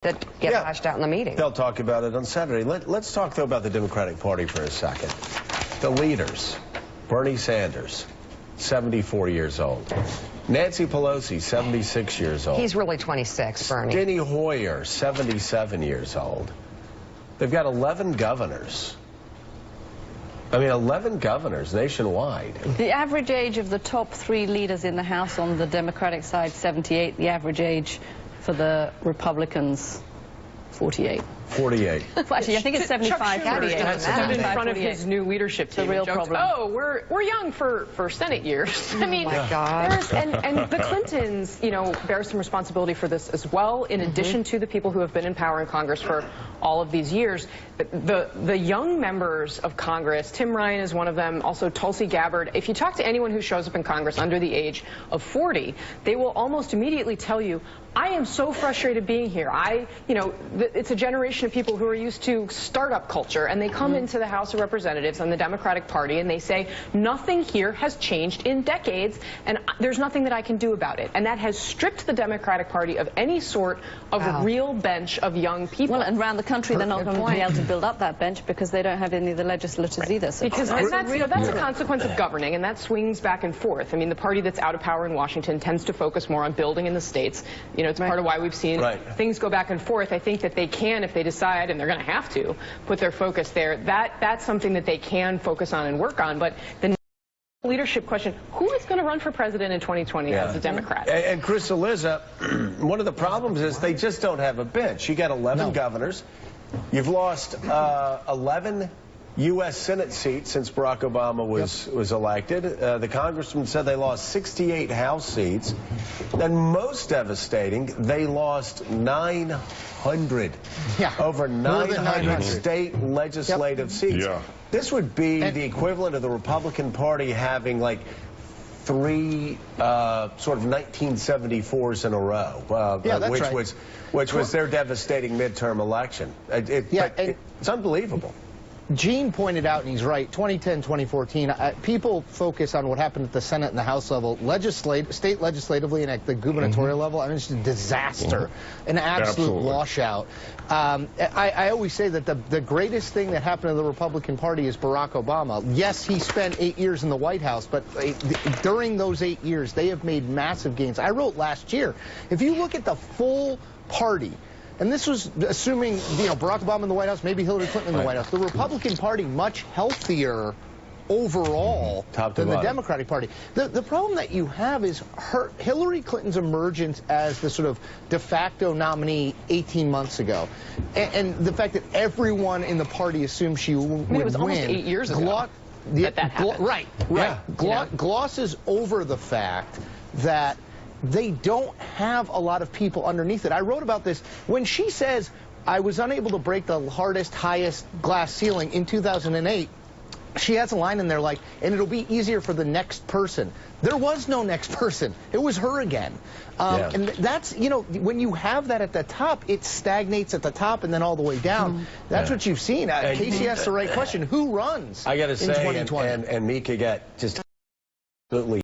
that get hashed out in the meeting. They'll talk about it on Saturday. Let's talk, though, about the Democratic Party for a second. The leaders, Bernie Sanders, 74 years old. Nancy Pelosi, 76 years old. He's really 26, Bernie. Steny Hoyer, 77 years old. They've got 11 governors. I mean, 11 governors nationwide. The average age of the top three leaders in the House on the Democratic side, 78. The average age for the Republicans, 48. 48. Well, actually, I think it's 75. Chuck Schumer stood in front of 48. his new leadership team. The real and joked, problem. oh, we're young for Senate years. I mean, my God. and the Clintons, you know, bear some responsibility for this as well. In addition to the people who have been in power in Congress for all of these years, the young members of Congress, Tim Ryan is one of them. Also Tulsi Gabbard. If you talk to anyone who shows up in Congress under the age of 40, they will almost immediately tell you, I am so frustrated being here. It's a generation of people who are used to startup culture, and they come into the House of Representatives and the Democratic Party, and they say, nothing here has changed in decades, and there's nothing that I can do about it. And that has stripped the Democratic Party of any sort of real bench of young people. Well, and around the country, they're not going to be able to build up that bench because they don't have any of the legislators either. So because that's a consequence of governing, and that swings back and forth. I mean, the party that's out of power in Washington tends to focus more on building in the states. You know, it's part of why we've seen things go back and forth. I think that they can, if they decide, and they're going to have to, put their focus there. That's something that they can focus on and work on. But the leadership question, who is going to run for president in 2020 as a Democrat? And Chris Eliza, one of the problems is they just don't have a bench. You got 11 governors. You've lost 11 U.S. Senate seats since Barack Obama was elected. The congressman said they lost 68 House seats. And most devastating, they lost 900. Over 900 state legislative seats. This would be the equivalent of the Republican Party having like three sort of 1974s in a row, which was their devastating midterm election. It's unbelievable. Gene pointed out, and he's right, 2010, 2014, people focus on what happened at the Senate and the House level, state legislatively and at the gubernatorial level. I mean, it's just a disaster, an absolute washout. I always say that the greatest thing that happened to the Republican Party is Barack Obama. Yes, he spent 8 years in the White House, but during those 8 years, they have made massive gains. I wrote last year, if you look at the full party, and this was assuming, Barack Obama in the White House, maybe Hillary Clinton in the White House. The Republican Party much healthier overall than the Democratic Party. The problem that you have is Hillary Clinton's emergence as the sort of de facto nominee 18 months ago. And the fact that everyone in the party assumed she would win. It was almost 8 years ago that happened. Glosses over the fact that they don't have a lot of people underneath it. I wrote about this. When she says, I was unable to break the hardest, highest glass ceiling in 2008, she has a line in there like, and it'll be easier for the next person. There was no next person. It was her again. And that's, when you have that at the top, it stagnates at the top and then all the way down. That's what you've seen. Casey asked the right question. Who runs I got to say, in 2020? and Mika got just absolutely